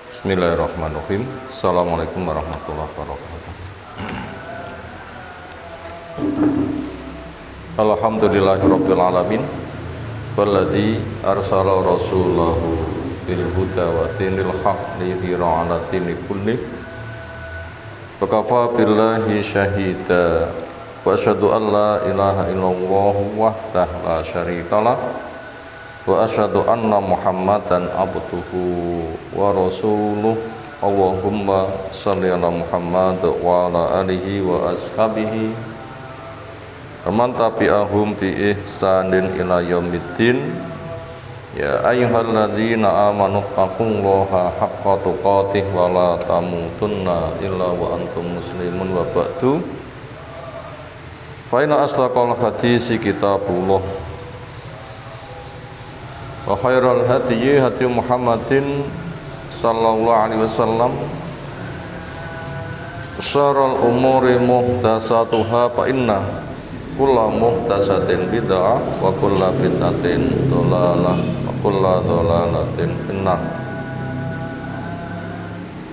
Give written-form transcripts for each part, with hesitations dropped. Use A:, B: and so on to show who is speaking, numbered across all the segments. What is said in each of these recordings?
A: Bismillahirrahmanirrahim. Assalamualaikum warahmatullahi wabarakatuh. Alhamdulillahirabbil alamin. Walladzi arsala rasulahu bil huda wa dinil haq liyudhhira 'ala dini kulli. Wa kafa billahi syahida. Wa asyhadu an la ilaha illallah wahdahu la syarikalah. Wa asyhadu anna Muhammadan abduhu wa rasuluh. Allahumma shalli ala Muhammad wa ala alihi wa ashabihi man tabi'ahum bi ihsanin ila yaumiddin. Ya ayyuhalladzina amanu taqullaha haqqa tuqatih wa la tamutunna illa wa antum muslimun wa ba'du. Fa inna asdaqal hadisi kitabullah wa khairal hadyi hadyu Muhammadin sallallahu alaihi wasallam. Syarrul umuri muhdatsatuha fa inna kulla muhdatsatin bid'ah wa kulla bid'atin dhalalah wa kulla dhalalatin finnar.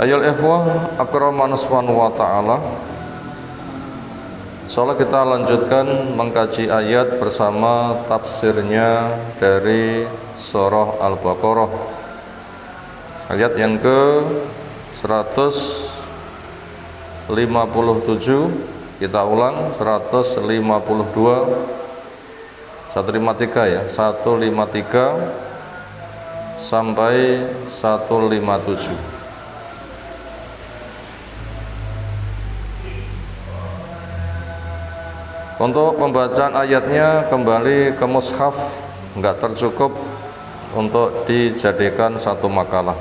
A: Ayol ikhwah akraman subhanahu wa ta'ala. Insyaallah kita lanjutkan mengkaji ayat bersama tafsirnya dari surah Al-Baqarah, ayat yang ke 157. Kita ulang 152, 153 ya, 153 sampai 157. Untuk pembacaan ayatnya kembali ke mushaf, enggak tercukup untuk dijadikan satu makalah.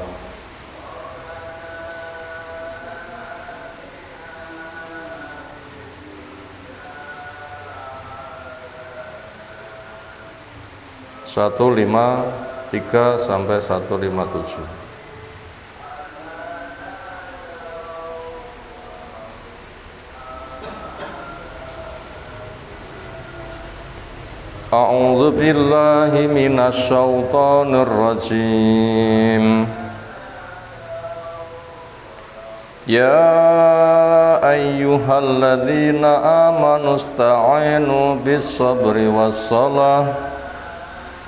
A: Satu lima tiga sampai 157. A'udzu billahi minasy syaithanir rajim. Ya ayyuhalladzina amanu ista'inu bis-sabri was-salah.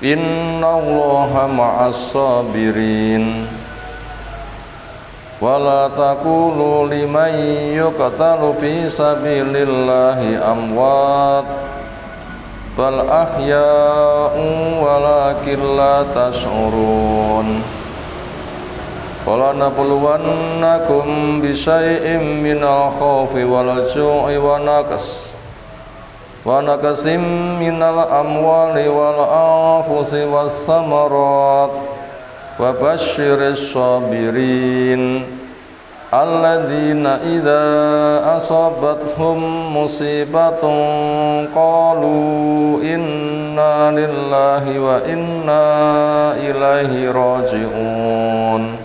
A: Innallaha ma'as sabirin. Wa la taqulu liman yuqtalu fi sabilillahi amwat bal ahya'un walakin la tash'urun. Wala nabluwannakum bisyai'im minal khawfi wal ju'i wa naqsim minal amwali wal anfusi was samarat wa basyyiris sabirin alladzina idza asabathum musibatun qalu inna lillahi wa inna ilaihi raji'un.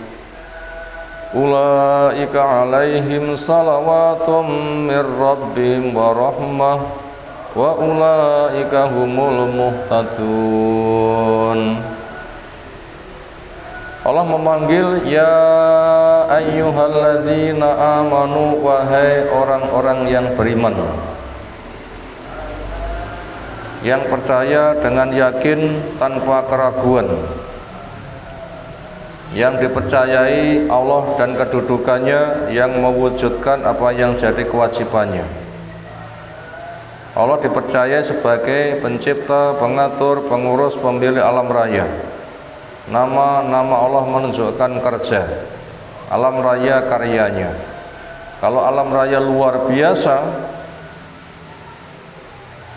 A: Ulaika alaihim salawatum mir rabbihim wa rahmah wa ulaika humul muhtadun. Allah memanggil ya ayyuhalladzina amanu, wahai orang-orang yang beriman, yang percaya dengan yakin tanpa keraguan, yang dipercayai Allah dan kedudukannya, yang mewujudkan apa yang jadi kewajibannya. Allah dipercaya sebagai pencipta, pengatur, pengurus, pemilik alam raya. Nama-nama Allah menunjukkan kerja, alam raya karyanya. Kalau alam raya luar biasa,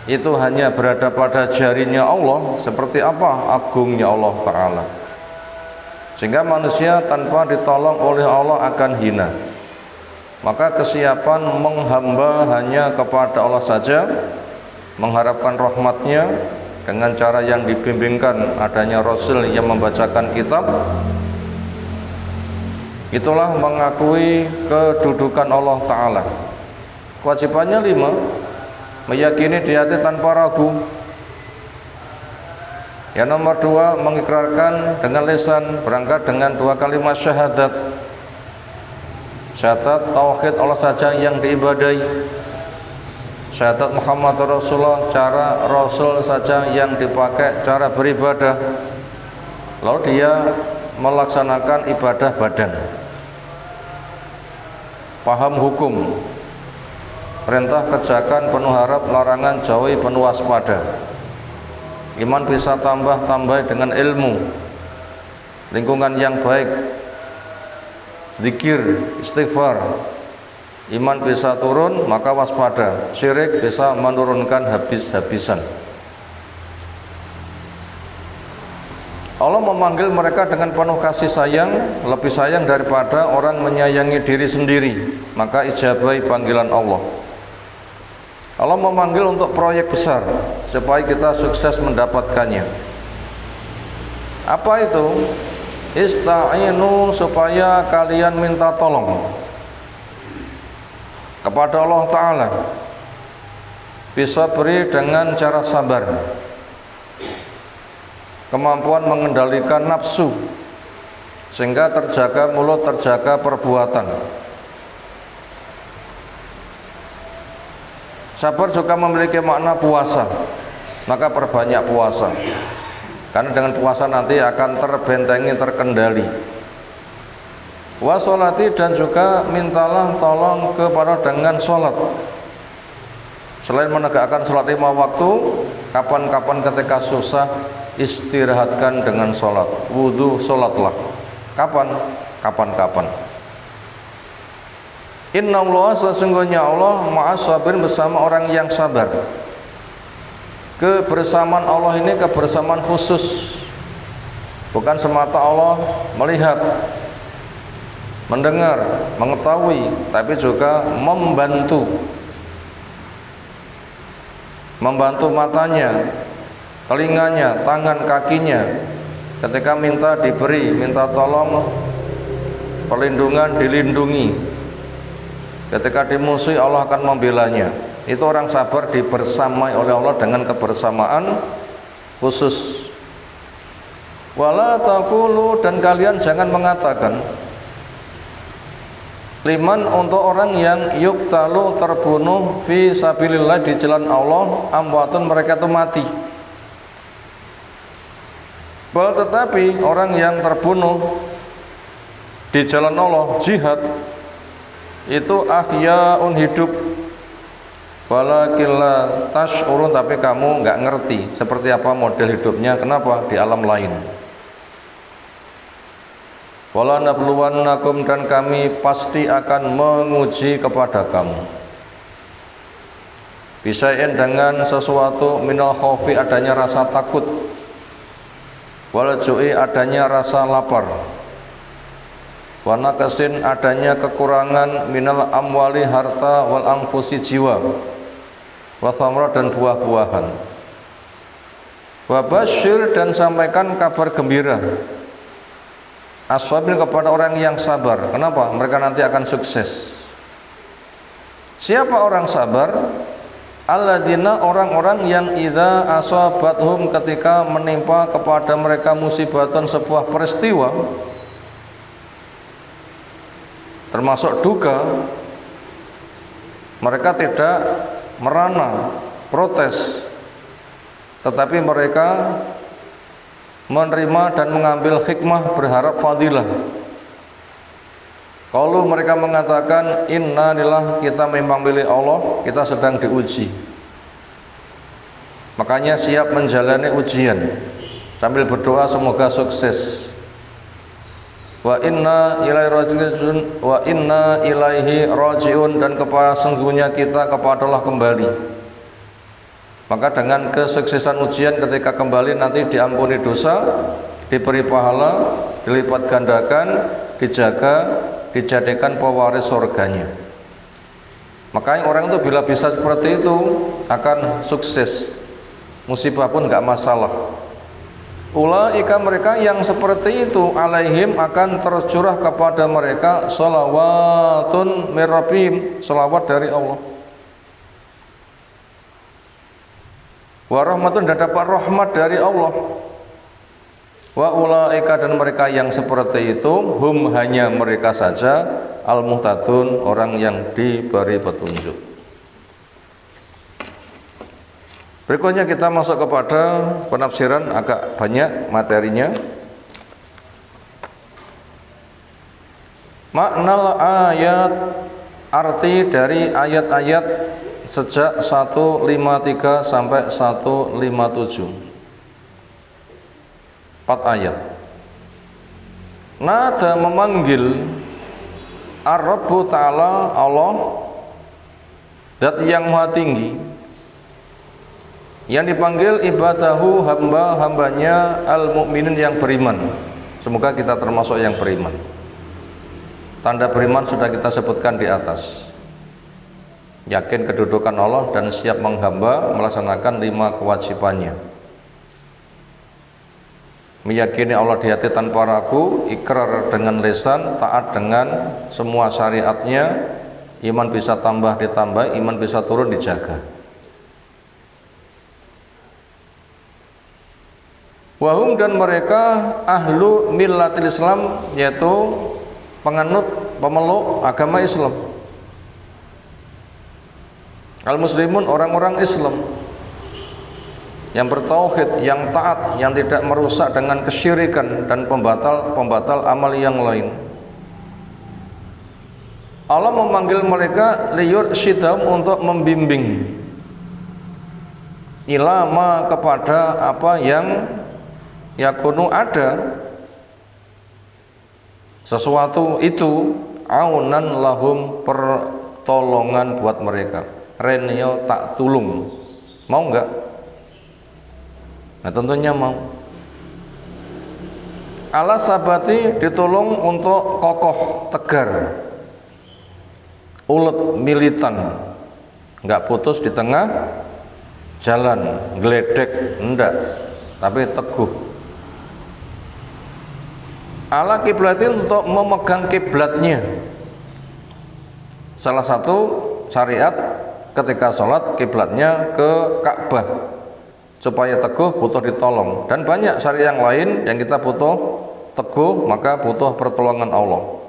A: itu hanya berada pada jarinya Allah. Seperti apa agungnya Allah Ta'ala, sehingga manusia tanpa ditolong oleh Allah akan hina. Maka kesiapan menghamba hanya kepada Allah saja, mengharapkan rahmatnya dengan cara yang dibimbingkan adanya Rasul yang membacakan kitab. Itulah mengakui kedudukan Allah Ta'ala. Kewajibannya 5, meyakini di hati tanpa ragu. Yang nomor 2, mengikrarkan dengan lisan, berangkat dengan 2 kalimat syahadat. syahadat tauhid Allah saja yang diibadai, syahadat Muhammad Rasulullah, cara Rasul saja yang dipakai cara beribadah, lalu dia melaksanakan ibadah badan, paham hukum, perintah kerjakan penuh harap, larangan jauhi penuh waspada. Iman bisa tambah dengan ilmu, lingkungan yang baik, zikir, istighfar. Iman bisa turun maka waspada, syirik bisa menurunkan habis-habisan. Allah memanggil mereka dengan penuh kasih sayang, lebih sayang daripada orang menyayangi diri sendiri, maka ijabahi panggilan Allah. Allah memanggil untuk proyek besar supaya kita sukses mendapatkannya. Apa itu? Ista'inu, supaya kalian minta tolong kepada Allah Ta'ala, bisa beri dengan cara sabar, kemampuan mengendalikan nafsu sehingga terjaga mulut, terjaga perbuatan. Sabar juga memiliki makna puasa, maka perbanyak puasa, karena dengan puasa nanti akan terbentengi, terkendali. Wasolati, dan juga mintalah tolong kepada dengan sholat. Selain menegakkan sholat 5 waktu, kapan-kapan ketika susah, istirahatkan dengan sholat. Wudhu, sholatlah. Kapan? Kapan-kapan. Inna Allah, sesungguhnya Allah ma'as sabirin, bersama orang yang sabar. Kebersamaan Allah ini kebersamaan khusus, bukan semata Allah melihat, mendengar, mengetahui, tapi juga membantu matanya, telinganya, tangan, kakinya. Ketika minta diberi, minta tolong, perlindungan dilindungi. Ketika dimusuhi, Allah akan membelanya. Itu orang sabar dibersamai oleh Allah dengan kebersamaan khusus. Wala taqulu, dan kalian jangan mengatakan, liman, untuk orang yang yuktalu, terbunuh, fi sabilillah, di jalan Allah, amwatun, mereka itu mati. Tetapi orang yang terbunuh di jalan Allah, jihad, itu ahyaun, hidup. Walakin la tash'urun, tapi kamu nggak ngerti seperti apa model hidupnya. Kenapa? Di alam lain. Wala nabluwannakum, dan kami pasti akan menguji kepada kamu. Bisain, dengan sesuatu, minal khaufi, adanya rasa takut, wal ju'i, adanya rasa lapar, wa naqsin, adanya kekurangan, minal amwali, harta, wal anfusi, jiwa, wa thamrat, dan buah-buahan. Wa basyir, dan sampaikan kabar gembira, as-sabirin, kepada orang yang sabar. Kenapa? Mereka nanti akan sukses. Siapa orang sabar? Alladzina, orang-orang yang idza asabathum, ketika menimpa kepada mereka musibatan, sebuah peristiwa, termasuk duka, mereka tidak merana, protes, tetapi mereka menerima dan mengambil hikmah, berharap fadilah. Kalau mereka mengatakan, inna lillah, kita memang milik Allah, kita sedang diuji, makanya siap menjalani ujian sambil berdoa semoga sukses. Wa inna ilaihi rajiun, dan kepada sungguhnya kita kepada Allah kembali. Maka dengan kesuksesan ujian, ketika kembali nanti diampuni dosa, diberi pahala, dilipat gandakan, dijaga, dijadikan pewaris surganya. Makanya orang itu bila bisa seperti itu akan sukses, musibah pun nggak masalah. Ulaika, mereka yang seperti itu, alaihim, akan tercurah kepada mereka sholawatun mir rabbihim, sholawat dari Allah, wa rahmatun, dan dapat rahmat dari Allah. Wa ulaika dan mereka yang seperti itu hum hanya mereka saja al-muhtadun orang yang diberi petunjuk. Berikutnya kita masuk kepada penafsiran, agak banyak materinya. Makna ayat, arti dari ayat-ayat sejak 153 sampai 157. 4 ayat. Nada memanggil Ar-Rabbu Ta'ala, Allah Zat yang maha tinggi, yang dipanggil ibadahu, hamba-hambanya al-mu'minin yang beriman. Semoga kita termasuk yang beriman. Tanda beriman sudah kita sebutkan di atas. Yakin kedudukan Allah dan siap menghamba, melaksanakan 5 kewajibannya. Meyakini Allah di hati tanpa ragu, ikrar dengan lisan, taat dengan semua syariatnya, iman bisa tambah ditambah, iman bisa turun dijaga. Wahum dan mereka ahlu millatil Islam, yaitu penganut, pemeluk agama Islam. Al-muslimun orang-orang Islam yang bertauhid, yang taat, yang tidak merusak dengan kesyirikan dan pembatal amal yang lain. Allah memanggil mereka liyursyidhum, untuk membimbing, ilama kepada apa yang yakunu ada, sesuatu itu aunan lahum, pertolongan buat mereka. Renyo tak tulung, mau enggak? Nah tentunya mau. Ala sabati, ditolong untuk kokoh, tegar, ulet, militan, enggak putus di tengah jalan, geledek, enggak, tapi teguh. Ala kiblatin, untuk memegang kiblatnya. Salah satu syariat ketika sholat kiblatnya ke Ka'bah. Supaya teguh butuh ditolong, dan banyak syariat yang lain yang kita butuh teguh, maka butuh pertolongan Allah.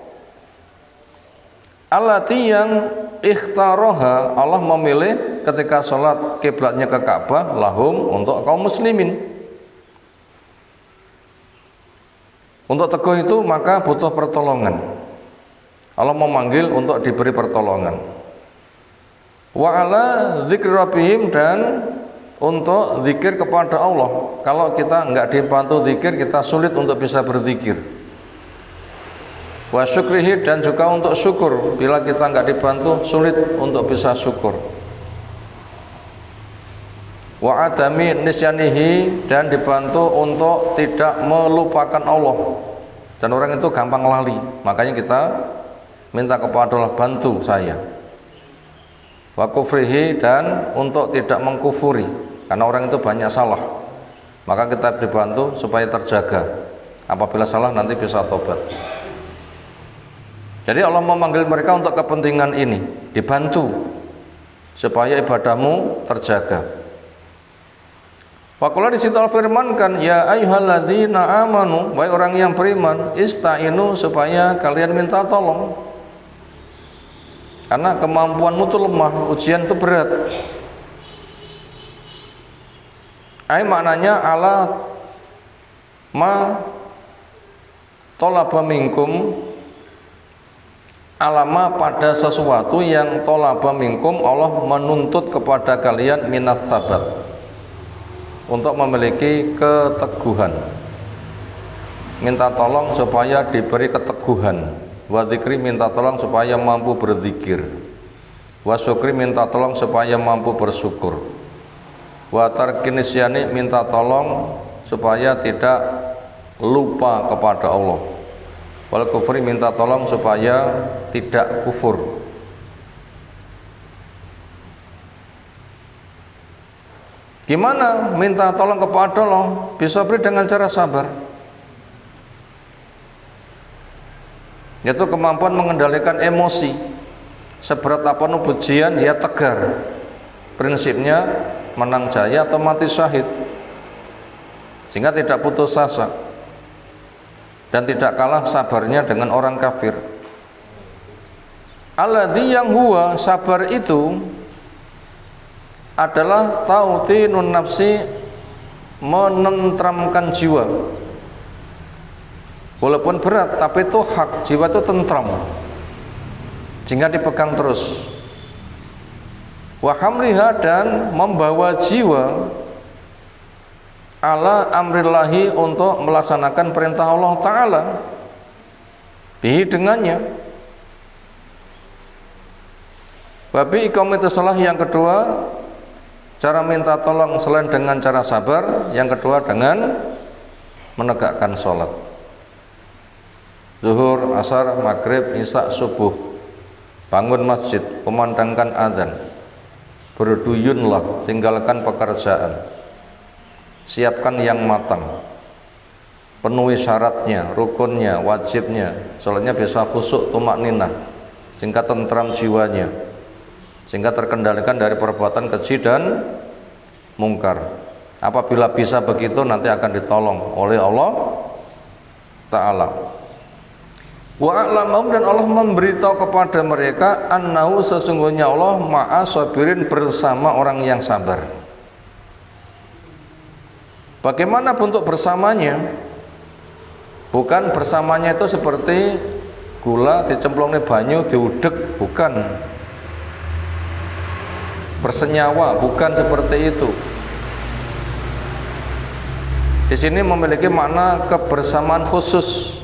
A: Allati, yang ikhtaroha, Allah memilih ketika sholat kiblatnya ke Ka'bah, lahum, untuk kaum muslimin. Untuk teguh itu maka butuh pertolongan. Allah memanggil untuk diberi pertolongan. Wa ala dzikri rabbihim, dan untuk zikir kepada Allah. Kalau kita enggak dibantu zikir, kita sulit untuk bisa berzikir. Wa syukrihi, dan juga untuk syukur. Bila kita enggak dibantu, sulit untuk bisa syukur. Wa adami nisyanihi, dan dibantu untuk tidak melupakan Allah. Dan orang itu gampang lali, makanya kita minta kepada Allah, bantu saya. Wa kufrihi, dan untuk tidak mengkufuri, karena orang itu banyak salah, maka kita dibantu supaya terjaga. Apabila salah nanti bisa tobat. Jadi Allah memanggil mereka untuk kepentingan ini, dibantu supaya ibadahmu terjaga. Waqala, di situ Allah firmankan, ya ayyuhalladzina amanu, wahai orang yang beriman, ista'inu, supaya kalian minta tolong. Karena kemampuanmu itu lemah, ujian itu berat. Maknanya ala ma tolaba minkum, alama pada sesuatu yang tolaba minkum, Allah menuntut kepada kalian minas sabat, untuk memiliki keteguhan. Minta tolong supaya diberi keteguhan. Wa dzikri, minta tolong supaya mampu berzikir. Wa syukri, minta tolong supaya mampu bersyukur. Wa tarkin nisyani, minta tolong supaya tidak lupa kepada Allah. Wal kufri, minta tolong supaya tidak kufur. Gimana minta tolong kepada Allah? Bisa beri dengan cara sabar, yaitu kemampuan mengendalikan emosi. Seberat apapun ujian, ya tegar. Prinsipnya menang jaya atau mati syahid, sehingga tidak putus asa. dan tidak kalah sabarnya dengan orang kafir. Alladzi yang huwa, sabar itu adalah tautinun nafsi, menentramkan jiwa. Walaupun berat tapi itu hak, jiwa itu tentram sehingga dipegang terus. Wa hamliha, dan membawa jiwa ala amrillahi, untuk melaksanakan perintah Allah Ta'ala bihi, dengannya. Babi iqamatus shalah, yang kedua cara minta tolong selain dengan cara sabar, yang kedua dengan menegakkan sholat. Zuhur, asar, maghrib, isya, subuh, bangun masjid, kumandangkan adzan, berduyunlah, tinggalkan pekerjaan, siapkan yang matang, penuhi syaratnya, rukunnya, wajibnya, sholatnya bisa khusyuk, tumakninah, sehingga tentram jiwanya, sehingga terkendalikan dari perbuatan keji dan mungkar. Apabila bisa begitu, nanti akan ditolong oleh Allah Ta'ala. Wa a'lamahum, dan Allah memberitahu kepada mereka, annahu, sesungguhnya Allah ma'a sabirin, bersama orang yang sabar. Bagaimana bentuk bersamanya? Bukan bersamanya itu seperti gula dicemplungin banyu diudek, bukan. Bersenyawa, bukan seperti itu. Di sini memiliki makna kebersamaan khusus.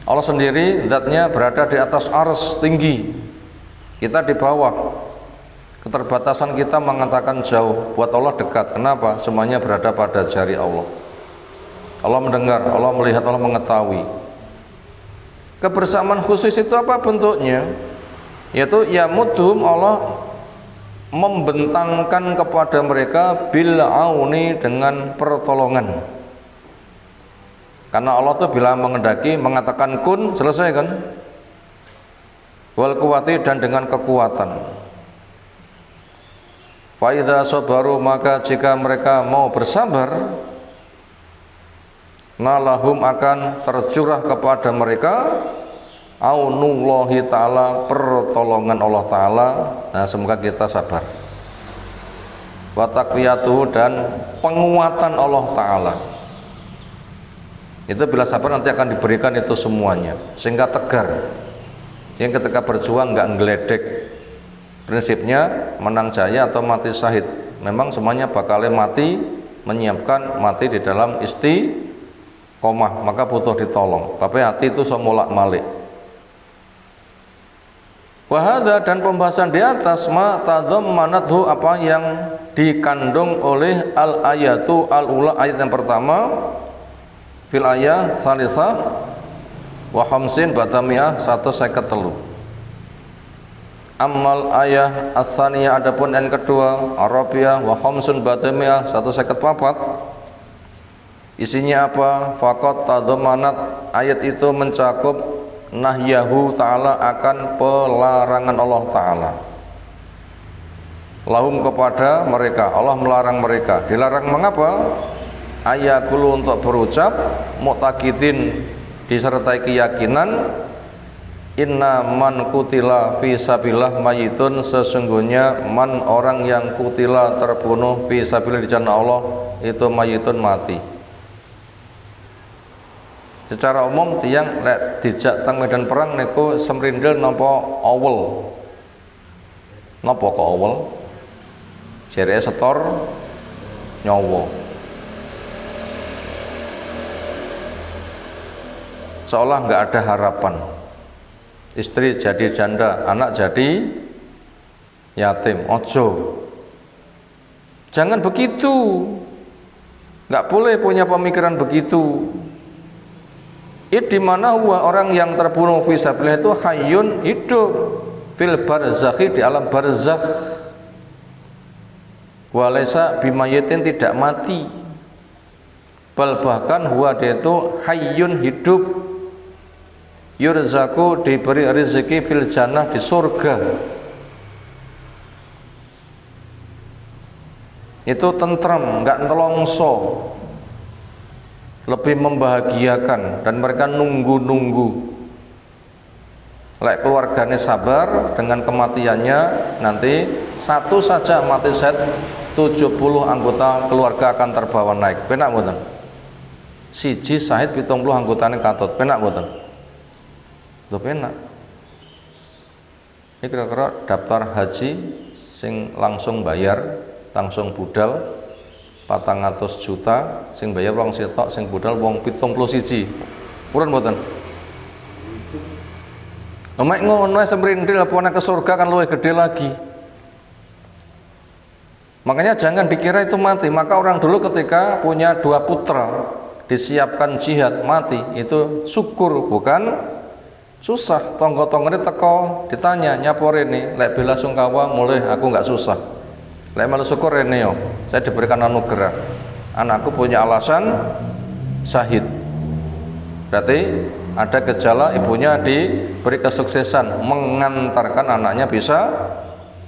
A: Allah sendiri zatnya berada di atas arsy tinggi, kita di bawah. Keterbatasan kita mengatakan jauh, buat Allah dekat. Kenapa? Semuanya berada pada jari Allah. Allah mendengar, Allah melihat, Allah mengetahui. Kebersamaan khusus itu apa bentuknya? Yaitu yamudhum, Allah membentangkan kepada mereka bil auni, dengan pertolongan. Karena Allah tuh bila mengendaki mengatakan kun, selesai kan? Wal quwati, dan dengan kekuatan. Fa idza sabaru, maka jika mereka mau bersabar, nalahum, akan tercurah kepada mereka aunullahi ta'ala, pertolongan Allah Ta'ala. Nah, semoga kita sabar. Wa taqwiyatuhu, dan penguatan Allah Ta'ala. Itu bila sabar nanti akan diberikan itu semuanya, sehingga tegar, sehingga ketika berjuang nggak ngeledek. Prinsipnya menang jaya atau mati syahid. Memang semuanya bakalnya mati, menyiapkan mati di dalam istiqomah, maka butuh ditolong. Tapi hati itu semulak malik. Wahada, dan pembahasan di atas ma tadhammanathu, apa yang dikandung oleh al ayatu al ula, ayat yang pertama, fil ayat salisah wa khamsin badamiyah 153. Amal ayah as-saniyah, adapun yang kedua, Arabiyah wa khamsun badamiyah 154. Isinya apa? Faqat tadhammanat, ayat itu mencakup nahyahu ta'ala, akan pelarangan Allah Ta'ala. Lahum, kepada mereka, Allah melarang mereka. Dilarang mengapa? Ayakulu, untuk berucap, mu'taqidin, disertai keyakinan, inna man kutila fi sabilillah mayitun, sesungguhnya man, orang yang kutila, terbunuh, fi sabilillah, di jalan Allah, itu mayitun, mati. Secara umum tiang lek dijak teng medan perang niku semrindel napa awel. Napa kok awel? Jereke setor nyawa. Seolah nggak ada harapan. Istri jadi janda, anak jadi yatim. Ojo. Jangan begitu. Nggak boleh punya pemikiran begitu. Di mana huwa, orang yang terbunuh fi sabilillah itu hayyun, hidup, fil barzakhi, di alam barzakh, walaysa bimayitin, tidak mati, bal bahkan huwa, dia itu hayyun, hidup, yurzaku, diberi rezeki, fil jannah, di surga. Itu tentram, enggak nelongso. lebih membahagiakan, dan mereka nunggu-nunggu. Lek keluarganya sabar dengan kematiannya, nanti satu saja mati syahid 70 anggota keluarga akan terbawa naik. Penak mboten? Siji syahid 70 anggotane katut. Penak mboten? Lho penak. Ini kira-kira daftar haji sing langsung bayar, langsung budal 400 juta, sing bayar wong sitok, sing budal wong 71. Purun mboten? Nek ngono semrindil apa ke surga kan luwih gede lagi. Makanya jangan dikira itu mati. Maka orang dulu ketika punya 2 putra disiapkan jihad mati, itu syukur, bukan susah. Tonggo-tonggone teko ditanya nyapor ini, lek bela sungkawa mulai aku nggak susah. Lek malu syukur ini yo, saya diberikan anugerah. Anakku punya alasan syahid. Berarti ada gejala ibunya diberi kesuksesan mengantarkan anaknya bisa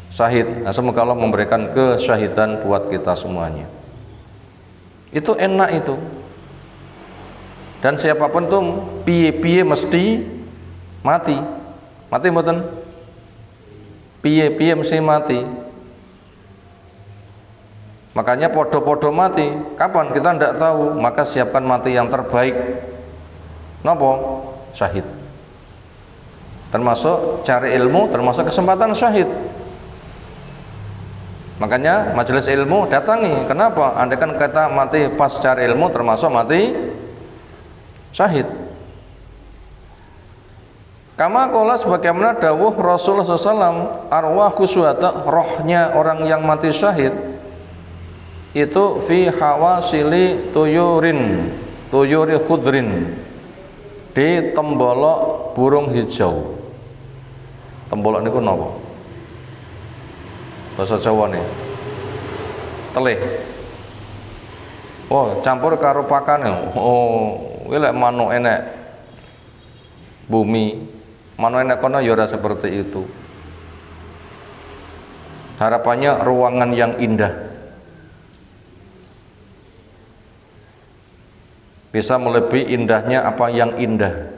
A: syahid. Nah, semoga Allah memberikan kesyahidan buat kita semuanya. Itu enak itu. Dan siapapun tuh piye-piye mesti mati. Mati mboten? Piye-piye mesti mati. Makanya podo-podo mati. Kapan kita tidak tahu, maka siapkan mati yang terbaik. Nopo? Syahid. Termasuk cari ilmu, termasuk kesempatan syahid. Makanya majelis ilmu datangi. Kenapa? Andaikan kita mati pas cari ilmu, termasuk mati syahid. Kama qala, sebagaimana dawuh Rasulullah SAW, arwahu syuhada, rohnya orang yang mati syahid itu fi hawasili tuyuri khudrin, di tembolok burung hijau. Tembolok niku napa? Bahasa Jawa nih. Telih. Oh, campur karo pakane. Oh, kuwi lek manuk enek bumi, manuk enek kono ya ora seperti itu. Harapannya ruangan yang indah. Bisa melebihi indahnya apa yang indah.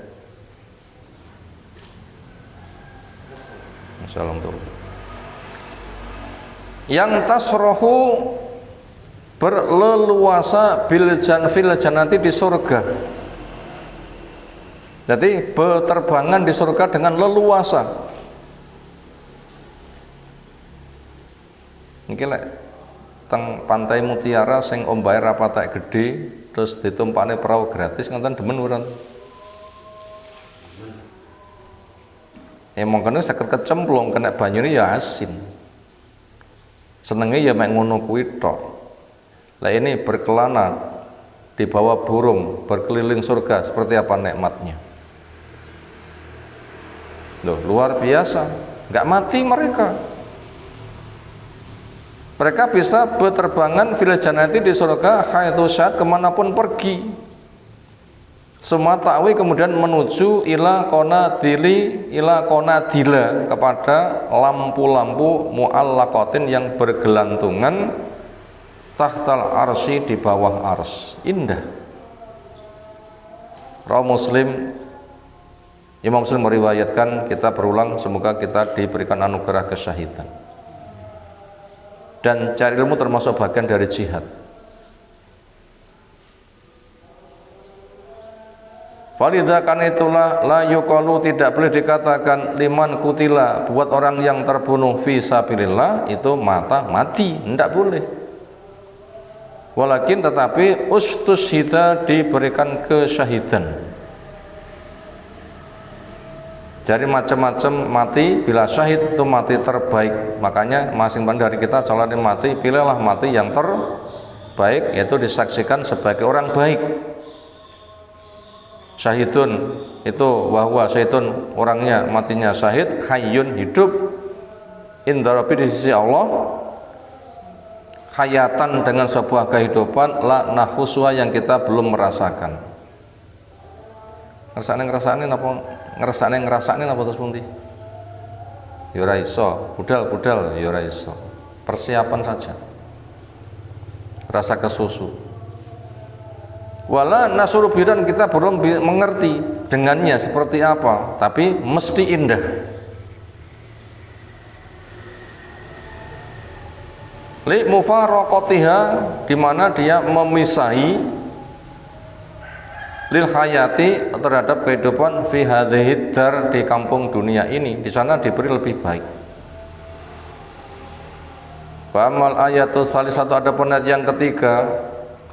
A: Assalamualaikum. Yang tasrohu, berleluasa fil jannati, di surga. Jadi berterbangan di surga dengan leluasa. Niki lek teng Pantai Mutiara sing ombahe rapatek gede, terus ditumpakne perahu gratis, ngenten demen wuran. Emang kene saged kecemplung, kena banyune ya asin. Senenge ya mek ngono kuwi tok. Lah ini berkelana di bawah burung, berkeliling surga, seperti apa nikmatnya. Loh, luar biasa. Enggak mati mereka. Mereka bisa berterbangan fil jannati, di surga, haitsu syad, kemanapun pergi. Semua ta'wi kemudian menuju ila qonadila, kepada lampu-lampu mu'allaqatin yang bergelantungan tahtal arsy, di bawah ars. Indah. Rawi Muslim, Imam Muslim meriwayatkan, kita berulang, semoga kita diberikan anugerah kesyahidan. Dan cari ilmu termasuk bagian dari jihad. Walidha, kan itulah la yuqalu, tidak boleh dikatakan liman kutila, buat orang yang terbunuh fi sabilillah itu mati, tidak boleh. Walakin, tetapi ustushida, diberikan kesyahidan. Dari macam-macam mati, bila syahid itu mati terbaik. Makanya masing-masing dari kita calon mati, pilihlah mati yang terbaik, yaitu disaksikan sebagai orang baik. Syahidun itu wahwa syahidun, orangnya matinya syahid, hayyun, hidup, inda rabbi, di sisi Allah, hayatan, dengan sebuah kehidupan, la nahuswa, yang kita belum merasakan. Ngerasane napa terus pundi? Ya ora iso, budal ya ora iso. Persiapan saja. Rasa kesusu. Wala nasurubi, dan kita belum mengerti dengannya seperti apa, tapi mesti indah. Li mufaraqatiha, di mana dia memisahi lil hayati, terhadap kehidupan fi hadhihi dar, di kampung dunia ini, di sana diberi lebih baik. Wa amal ayatu salisatu, ada ayat yang ketiga,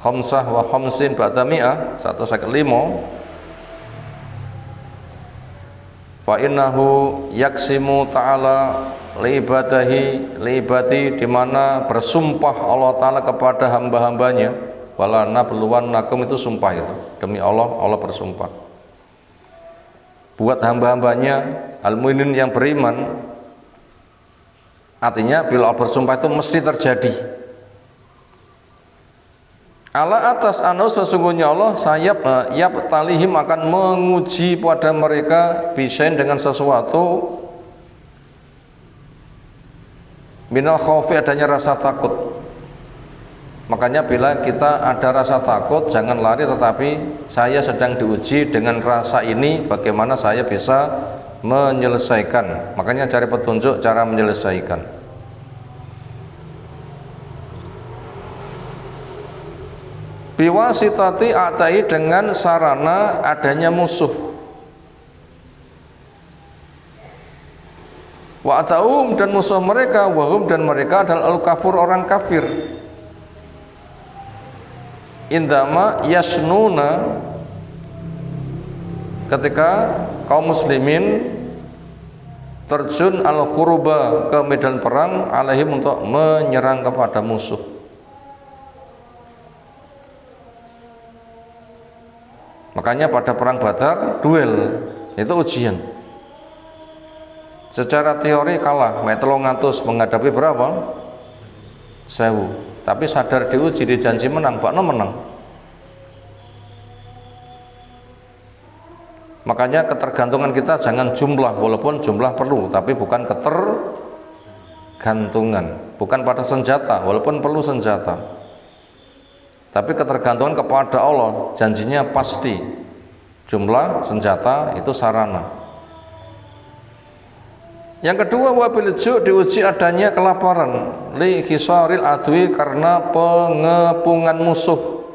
A: khamsah wa khamsin ba'da mi'ah, 155, wa innahu yaksimu ta'ala liibati, di mana bersumpah Allah Ta'ala kepada hamba-hambanya, wala nabluwannakum, itu sumpah itu demi Allah, Allah bersumpah buat hamba-hambanya al-mu'minin, yang beriman. Artinya bila Allah bersumpah itu mesti terjadi. Ala atas anu, sesungguhnya Allah talihim, akan menguji pada mereka bisain, dengan sesuatu, minal khaufi, adanya rasa takut. Makanya bila kita ada rasa takut, jangan lari, tetapi saya sedang diuji dengan rasa ini, bagaimana saya bisa menyelesaikan. Makanya cari petunjuk cara menyelesaikan. Biwasitati atai, dengan sarana adanya musuh. Wa ataum, dan musuh mereka, wahum, dan mereka adalah al-kafur, orang kafir. Indama yasnuna, ketika kaum muslimin terjun al-khuruba, ke medan perang, alaihim, untuk menyerang kepada musuh. Makanya pada perang Badar, duel itu ujian. Secara teori kalah, metelong ngatus menghadapi berapa? 1000. Tapi sadar diuji, dijanji menang, bakno menang. Makanya ketergantungan kita jangan jumlah, walaupun jumlah perlu, tapi bukan ketergantungan, bukan pada senjata, walaupun perlu senjata. Tapi ketergantungan kepada Allah, janjinya pasti. Jumlah senjata itu sarana. Yang kedua, wabil ju', diuji adanya kelaparan, li khisaril adwi, karena pengepungan musuh.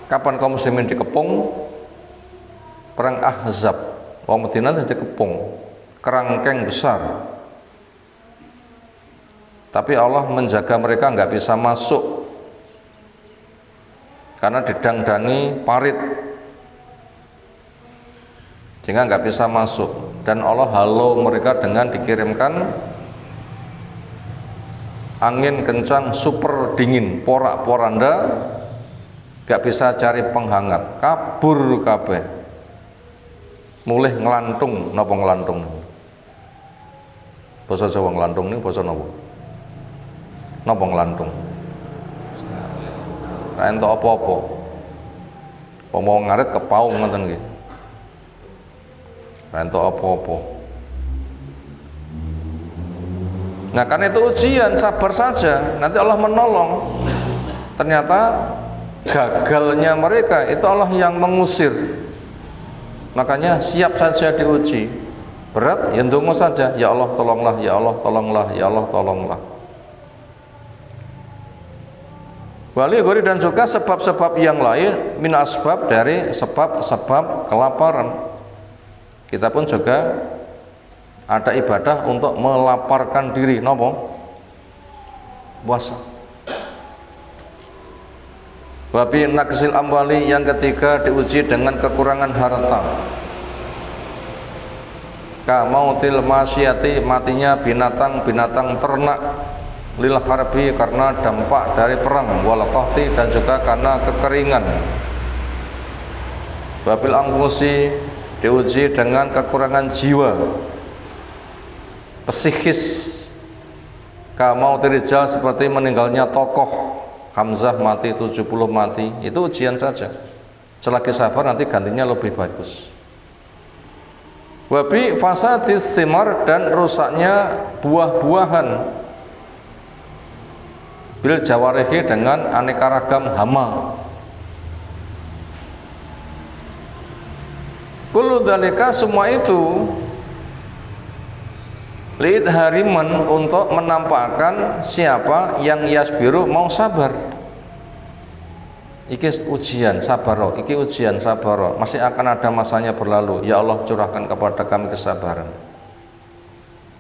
A: Kapan kaum muslimin dikepung? Perang Ahzab, kaum Madinah dikepung, kerangkeng besar. Tapi Allah menjaga mereka nggak bisa masuk karena didang-dangi parit, sehingga nggak bisa masuk. Dan Allah halau mereka dengan dikirimkan angin kencang super dingin, porak-poranda, nggak bisa cari penghangat, kabur kabeh, mulih ngelantung. Napa ngelantung? Basa Jawa ngelantung ini basa napa? Napa ngelantung? Ra entuk apa-apa. Mau ngarit kepaung ngoten nggih. Ra entuk apa-apa. Nah, karena itu ujian, sabar saja, nanti Allah menolong. Ternyata gagalnya mereka itu Allah yang mengusir. Makanya siap saja diuji. Berat, ya ndonga saja, ya Allah tolonglah, ya Allah tolonglah, ya Allah tolonglah. Wali gori, dan juga sebab-sebab yang lain, min asbab, dari sebab-sebab kelaparan. Kita pun juga ada ibadah untuk melaparkan diri, nopo? Puasa. Wabi naksil amwali, yang ketiga diuji dengan kekurangan harta. Ka mautil masyati, matinya binatang-binatang ternak, lil harbi, karena dampak dari perang, wal qahti, dan juga karena kekeringan. Wabil angkusi, diuji dengan kekurangan jiwa, psikis. Ka mautil rijal, seperti meninggalnya tokoh. Hamzah mati, 70 mati, itu ujian saja. Selagi sabar nanti gantinya lebih bagus. Wabi fasadis thimar, dan rusaknya buah-buahan. bil jawarihi dengan aneka ragam hama. Kullu dzalika semua itu li'id hariman untuk menampakkan siapa yang yasbiru mau sabar. Iki ujian sabaro, iki ujian sabaro, masih akan ada masanya berlalu. Ya Allah curahkan kepada kami kesabaran.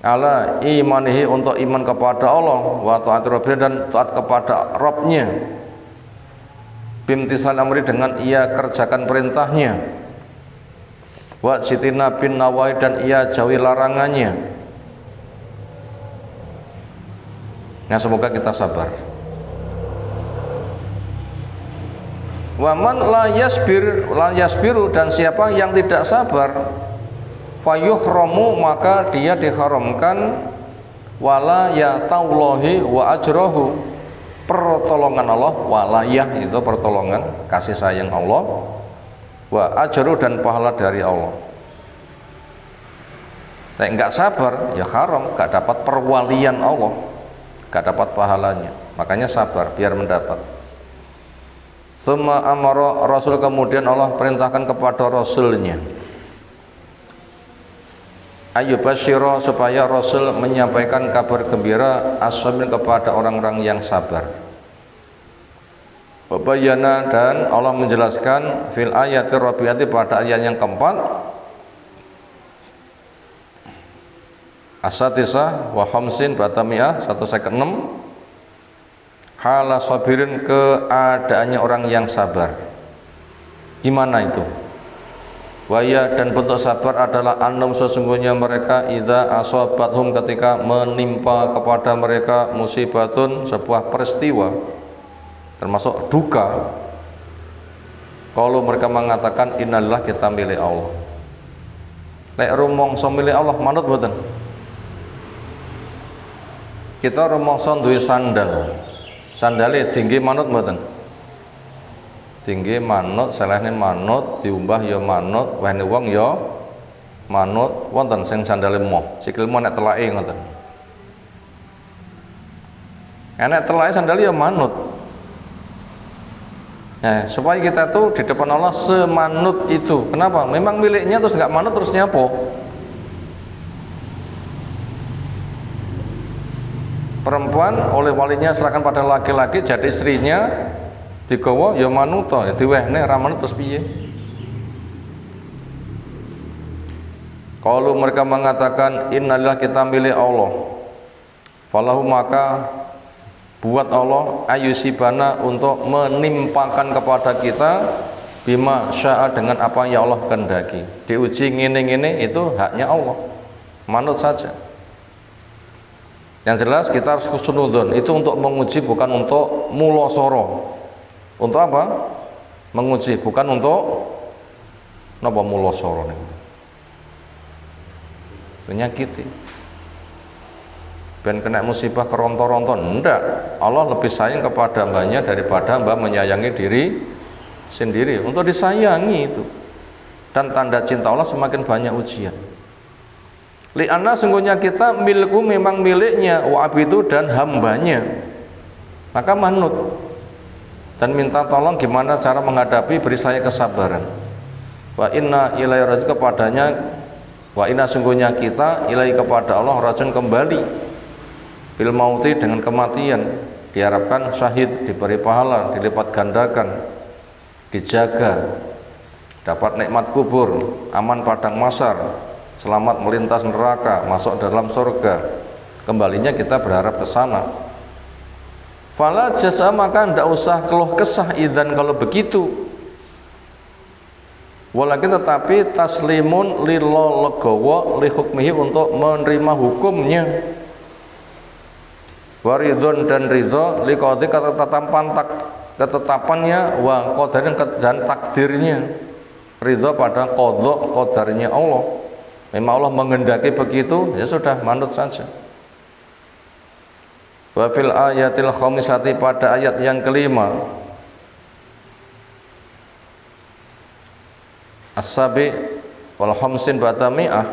A: Ala imanihi untuk iman kepada Allah wa taat Rabbih dan taat kepada Rabbnya. Bimtisal amri dengan ia kerjakan perintahnya. Wa sitina bin nawai dan ia jauhi larangannya. Nah, semoga kita sabar. Wa man la yasbiru dan siapa yang tidak sabar fayuhramu maka dia diharamkan wala yataullahi wa ajrahu pertolongan Allah. Walayah itu pertolongan kasih sayang Allah, wa ajru dan pahala dari Allah. Nek enggak sabar ya haram, enggak dapat perwalian Allah, enggak dapat pahalanya. Makanya sabar biar mendapat. Tsumma amara Rasul, kemudian Allah perintahkan kepada Rasulnya ayyubasyira supaya Rasul menyampaikan kabar gembira as-sabirin kepada orang-orang yang sabar. Babayana dan Allah menjelaskan fil ayatir rabiati pada ayat yang keempat as-satisah wa khamsin batamiah 156 hala sabirin keadaannya orang yang sabar. Gimana itu? Waya dan bentuk sabar adalah annum sesungguhnya mereka idza asabathum ketika menimpa kepada mereka musibatun sebuah peristiwa termasuk duka, kalau mereka mengatakan innalillah kita milik Allah. Lek rumangsa milik Allah manut mboten? Kita rumangsa duwe sandale tinggi manut mboten? Tinggi manut, selehne manut, diumbah ya manut, wehne wong ya manut, wonten sing sandale moh, sikil moh nek telake ngoten. Nek telake sandale ya manut. Nah, supaya kita tuh di depan Allah semanut itu. Kenapa? Memang miliknya terus nggak manut terus nyapo? Perempuan oleh walinya serahkan pada laki-laki jadi istrinya digawa ya manuta, ya diwehne ra manut terus piye? Kalau mereka mengatakan innalillah kita milik Allah, falahu maka buat Allah ayusibana untuk menimpakan kepada kita bima syaa dengan apa yang Allah kehendaki. Diuji ngene-ngene itu haknya Allah, manut saja. Yang jelas kita harus husnudzon, itu untuk menguji bukan untuk mulosoro. Untuk apa? Menguji, bukan untuk napa mulosoro niku. Menyakiti. Ben kena musibah kerontor-rontor, ndak. Allah lebih sayang kepada hambanya daripada hamba menyayangi diri sendiri. Untuk disayangi itu. Dan tanda cinta Allah semakin banyak ujian. Li'anna sungguhnya kita milikku memang miliknya wa abidu dan hambanya, maka manut dan minta tolong gimana cara menghadapi, beri saya kesabaran. Wa inna ilaihi raji'un kepadanya, wa inna sungguhnya kita ilaihi kepada Allah raji'un kembali bil mauti dengan kematian. Diharapkan syahid, diberi pahala, dilipat gandakan, dijaga, dapat nikmat kubur, aman padang mahsyar, selamat melintas neraka, masuk dalam surga. Kembalinya kita berharap ke sana. Fala jasa maka tidak usah keluh kesah idzan kalau begitu. Walakin tetapi taslimun lillah legowo li hukmihi untuk menerima hukumnya. Waridhon dan ridho li qadhi ketetapannya wa qadarin dan takdirnya. Ridho pada qadha qadarnya Allah. Memang Allah menghendaki begitu, ya sudah manut saja. Wa fil ayatil khamisati pada ayat yang kelima as-sabi wal khamsin batami'ah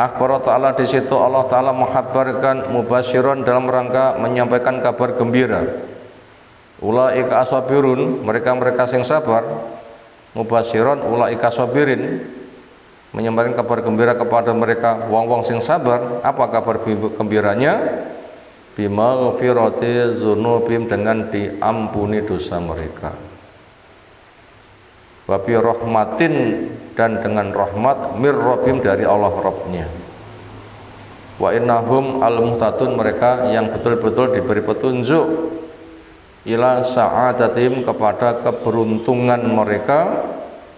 A: Akhbar Ta'ala, di situ Allah Ta'ala menghabarkan mubasyiron dalam rangka menyampaikan kabar gembira. Ulaika asabirun, mereka-mereka sing sabar. Mubasyiron ulaika sabirin, menyampaikan kabar gembira kepada mereka wong-wong sing sabar. Apa kabar gembiranya? Bimaghfirati dzunubihim, dengan diampuni dosa mereka. Wa bi rahmatin, dan dengan rahmat, mir rabbim, dari Allah Rabbnya. Wa innahum al-muhtadun, mereka yang betul-betul diberi petunjuk. Ila sa'adatim, kepada keberuntungan mereka.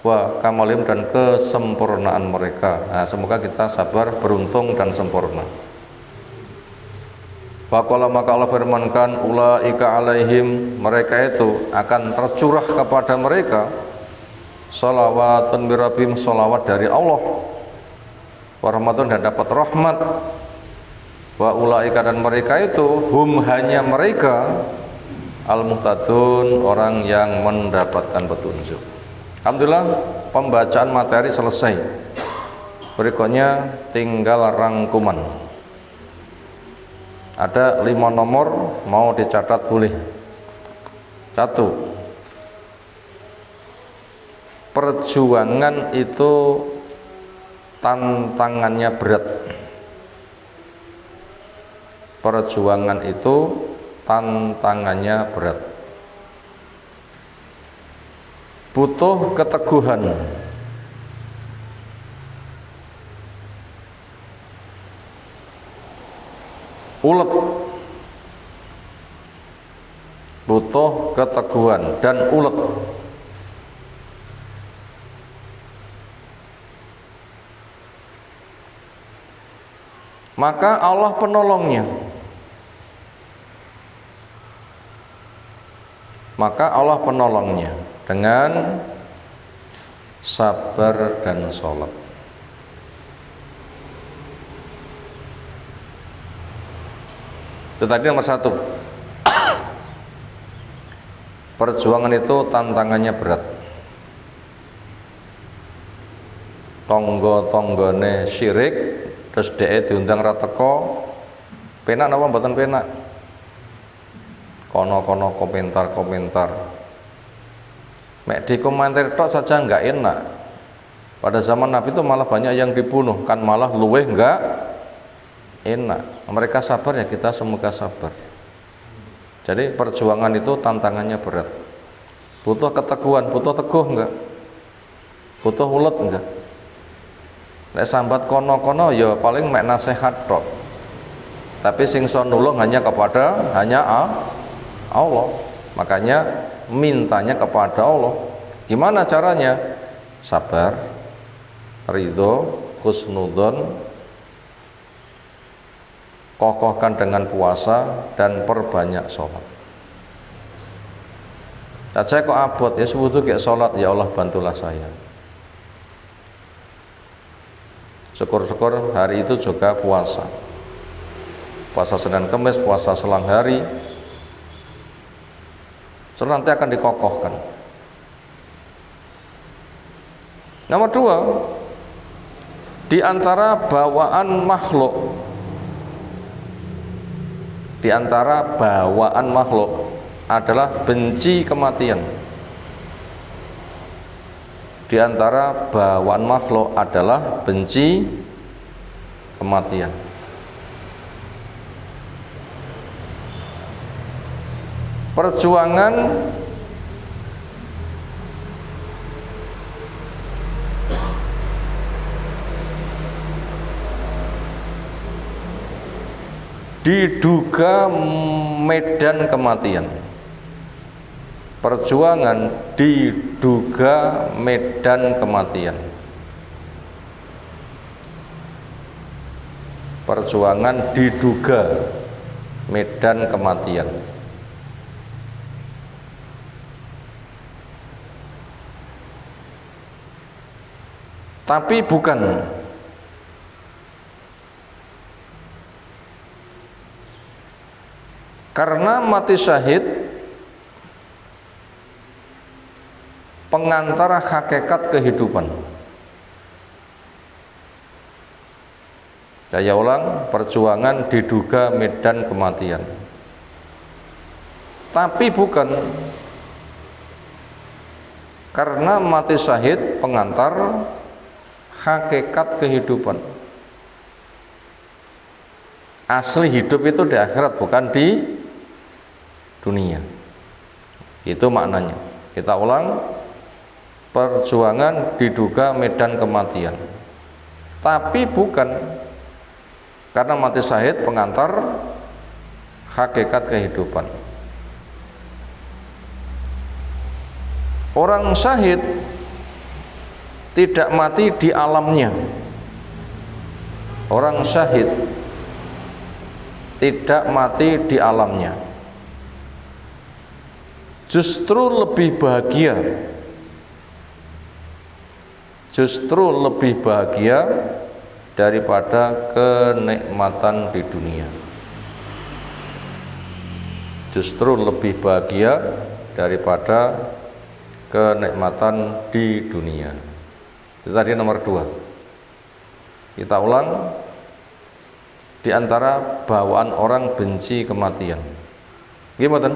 A: Wa kamalim, dan kesempurnaan mereka. Nah, semoga kita sabar, beruntung dan sempurna. Faqala, maka Allah firmankan, ulaika alaihim, mereka itu akan tercurah kepada mereka sholawatun mirabim, sholawat dari Allah, warahmatun, dan dapat rahmat. Wa ulaika, dan mereka itu hum, hanya mereka, al-muhtadun, orang yang mendapatkan petunjuk. Alhamdulillah, pembacaan materi selesai. Berikutnya tinggal rangkuman. Ada 5 nomor, mau dicatat boleh. 1. Perjuangan itu tantangannya berat. Perjuangan itu tantangannya berat. Butuh keteguhan. Ulet. Butuh keteguhan dan ulet. Maka Allah penolongnya. Maka Allah penolongnya dengan sabar dan sholat. Itu tadi nomor 1. Perjuangan itu tantangannya berat. Tonggo-tonggone syirik, terus dhek diundang ra teko, penak napa mboten penak? Kono-kono komentar-komentar. Mek dikomentar tok saja enggak enak. Pada zaman Nabi itu malah banyak yang dibunuh, kan malah luweh enggak enak. Mereka sabar, ya kita semoga sabar. Jadi perjuangan itu tantangannya berat. Butuh keteguhan, butuh teguh enggak? Butuh ulet enggak? Nek sambat kono-kono ya paling mek nasihat tok. Tapi sing iso nulung hanya kepada Allah. Makanya mintanya kepada Allah. Gimana caranya? Sabar, ridho, husnudzon, kokohkan dengan puasa, dan perbanyak sholat. Dan saya kok abot, ya sebutu kayak sholat, ya Allah bantulah saya. Syukur-syukur hari itu juga puasa. Puasa Senin Kemis, puasa selang hari. So, nanti akan dikokohkan. Nomor 2, di antara bawaan makhluk, di antara bawaan makhluk adalah benci kematian. Di antara bawaan makhluk adalah benci kematian. Perjuangan diduga medan kematian. Perjuangan diduga medan kematian. Perjuangan diduga medan kematian. Tapi bukan. Karena mati syahid pengantara hakikat kehidupan. Saya ulang, perjuangan diduga medan kematian. Tapi bukan, karena mati syahid pengantar hakikat kehidupan. Asli hidup itu di akhirat, bukan di dunia. Itu maknanya. Kita ulang, perjuangan diduga medan kematian. Tapi bukan, karena mati syahid pengantar hakikat kehidupan. Orang syahid tidak mati di alamnya. Orang syahid tidak mati di alamnya. Justru lebih bahagia. Justru lebih bahagia daripada kenikmatan di dunia. Justru lebih bahagia daripada kenikmatan di dunia. Itu tadi nomor 2. Kita ulang, di antara bawaan orang benci kematian. Gimana?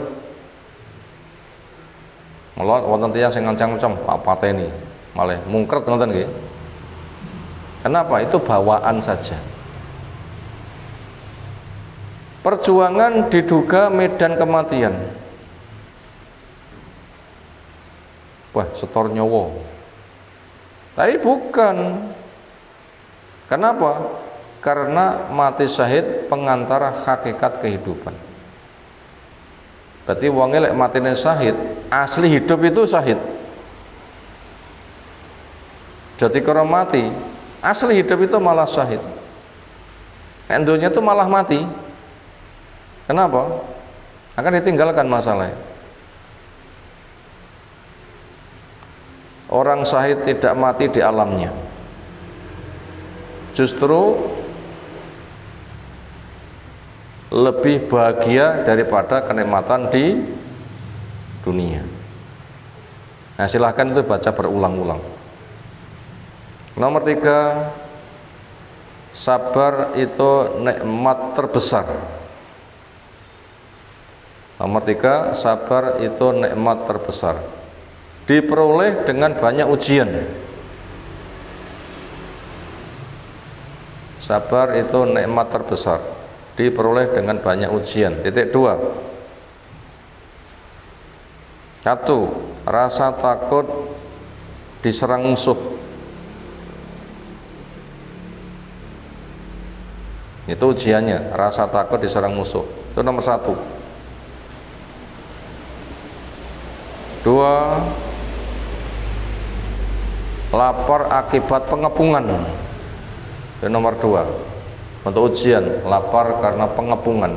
A: Malah wonten tiyang sing ngancam-ngancam Pak pateni, malah mungkret ngoten nggih. Kenapa? Itu bawaan saja. Perjuangan diduga medan kematian. Wah, setor nyawa. Tapi bukan. Kenapa? Karena mati syahid pengantara hakikat kehidupan. Berarti wong lek matine syahid, asli hidup itu syahid. Jadi kalau mati, asli hidup itu malah syahid. Endonya itu malah mati. Kenapa? Akan ditinggalkan masalah. Orang syahid tidak mati di alamnya. Justru lebih bahagia daripada kenikmatan di dunia. Nah, silahkan itu baca berulang-ulang. Nomor 3, sabar itu nikmat terbesar. Nomor 3, sabar itu nikmat terbesar. Diperoleh dengan banyak ujian. Sabar itu nikmat terbesar, diperoleh dengan banyak ujian. Titik 2. 1. Rasa takut diserang musuh. Itu ujiannya, rasa takut diserang musuh. Itu nomor 1. 2. Lapar akibat pengepungan. Itu nomor 2. Untuk ujian, lapar karena pengepungan.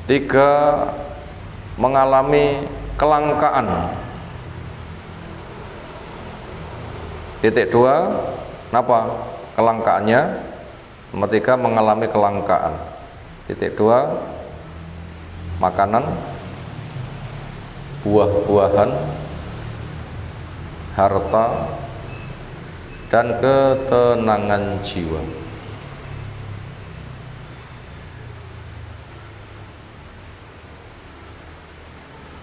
A: 3. Mengalami kelangkaan. Titik 2. Kenapa kelangkaannya? Nomor 3, mengalami kelangkaan. Titik 2. Makanan, buah-buahan, harta, dan ketenangan jiwa.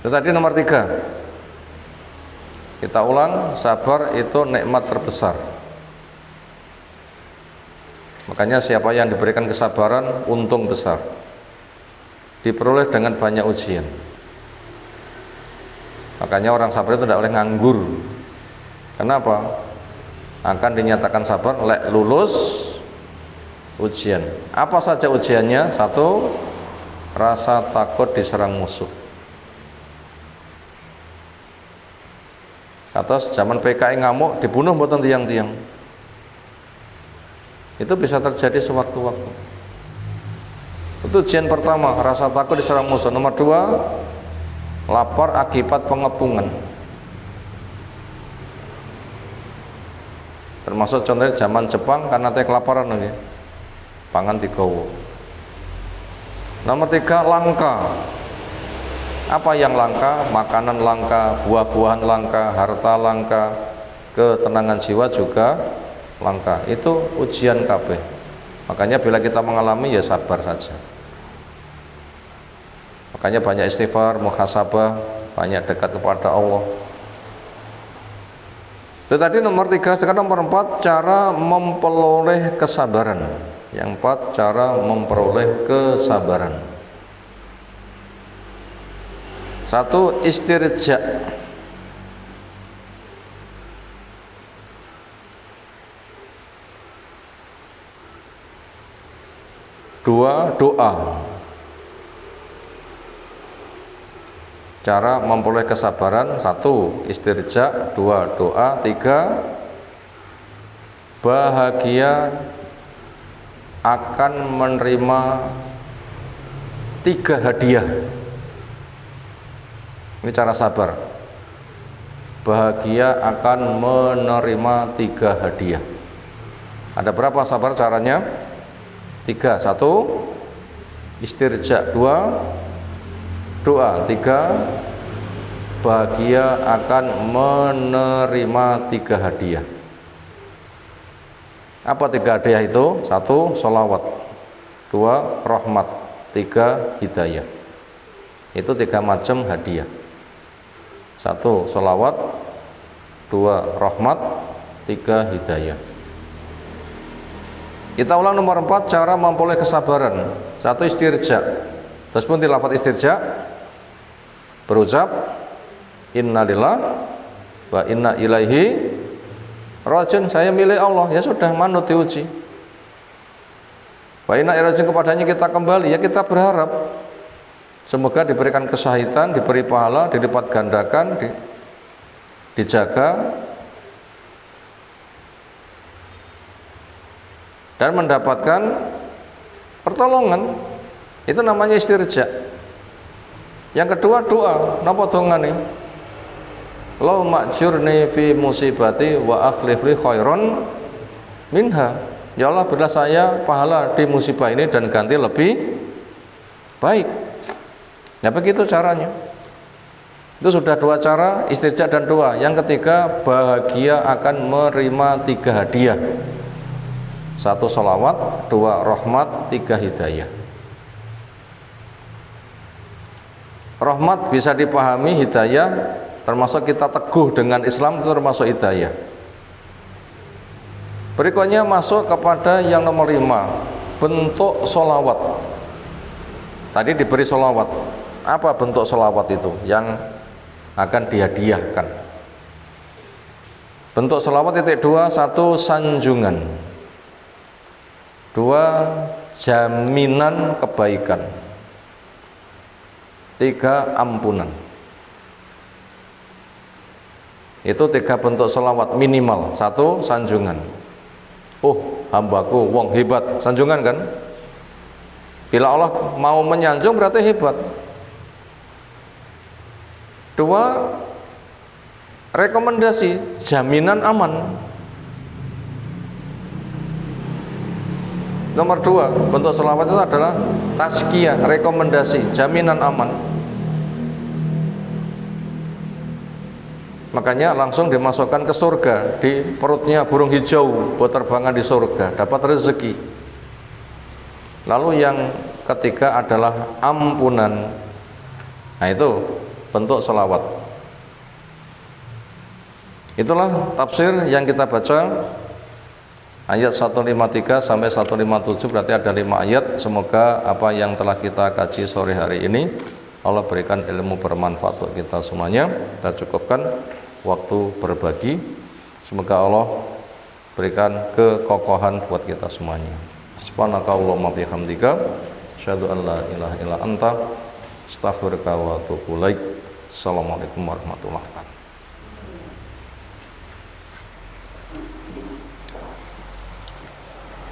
A: Itu tadi nomor 3. Kita ulang, sabar itu nikmat terbesar. Makanya siapa yang diberikan kesabaran, untung besar. Diperoleh dengan banyak ujian. Makanya orang sabar itu tidak boleh nganggur. Kenapa? Akan dinyatakan sabar lek lulus ujian. Apa saja ujiannya? 1. Rasa takut diserang musuh. Atas zaman PKI ngamuk dibunuh mboten tiang-tiang. Itu bisa terjadi sewaktu-waktu. Itu ujian pertama, rasa takut diserang musuh. Nomor 2, lapar akibat pengepungan. Termasuk contohnya zaman Jepang karena teh kelaparan lagi. Pangan digawa. Nomor 3, langka. Apa yang langka? Makanan langka, buah-buahan langka, harta langka, ketenangan jiwa juga langka. Itu ujian kabeh. Makanya bila kita mengalami ya sabar saja. Makanya banyak istighfar, muhasabah, banyak dekat kepada Allah. Itu tadi nomor 3. Sekarang nomor 4, cara memperoleh kesabaran. Yang 4, cara memperoleh kesabaran. 1, istirja. 2, doa. Cara memperoleh kesabaran: 1, istirja, 2, doa, 3, bahagia akan menerima 3 hadiah. Ini cara sabar. Bahagia akan menerima 3 hadiah. Ada berapa sabar caranya? 3. 1, istirja. 2, doa. 3, bahagia akan menerima 3 hadiah. Apa 3 hadiah itu? 1, sholawat. 2, rahmat. 3, hidayah. Itu 3 macam hadiah. 1, sholawat. 2, rahmat. 3, hidayah. Kita ulang nomor 4, cara memperoleh kesabaran. 1, istirja. Terus pun di lafaz istirja berucap innalillah wa inna ilaihi rajiun. Saya milik Allah, ya sudah, manut diuji. Wa inna ilaihi rajiun, kepadanya kita kembali, ya kita berharap semoga diberikan kesahitan, diberi pahala, dilipat gandakan, dijaga dan mendapatkan pertolongan. Itu namanya istirja. Yang kedua, doa. Napa dongane? Allahumma ajurni fi musibati wa akhlif li khairan minha. Ya Allah, berilah saya pahala di musibah ini dan ganti lebih baik. Ya begitu caranya. Itu sudah 2 cara, istirja dan doa. Yang ketiga, bahagia akan menerima 3 hadiah. 1, sholawat. 2, rahmat. 3, hidayah. Rahmat bisa dipahami, hidayah termasuk kita teguh dengan Islam, itu termasuk hidayah. Berikutnya masuk kepada yang nomor 5, bentuk sholawat. Tadi diberi sholawat. Apa bentuk sholawat itu yang akan dihadiahkan? Bentuk sholawat titik 2, 1, sanjungan. 2, jaminan kebaikan. 3, ampunan. Itu 3 bentuk sholawat minimal. 1, sanjungan. Oh, hambaku wong hebat, sanjungan kan? Bila Allah mau menyanjung berarti hebat. 2, rekomendasi, jaminan aman. Nomor 2, bentuk sholawat itu adalah tazkiyah, rekomendasi, jaminan aman. Makanya langsung dimasukkan ke surga, di perutnya burung hijau buat terbangan di surga, dapat rezeki. Lalu yang ketiga adalah ampunan. Nah itu bentuk sholawat. Itulah tafsir yang kita baca, ayat 153 sampai 157, berarti ada 5 ayat. Semoga apa yang telah kita kaji sore hari ini Allah berikan ilmu bermanfaat untuk kita semuanya. Kita cukupkan waktu berbagi. Semoga Allah berikan kekokohan buat kita semuanya. Subhanakallahumma bihamdika asyhadu an la ilaha illa anta astaghfiruka wa atubu ilaik. Assalamualaikum warahmatullahi wabarakatuh.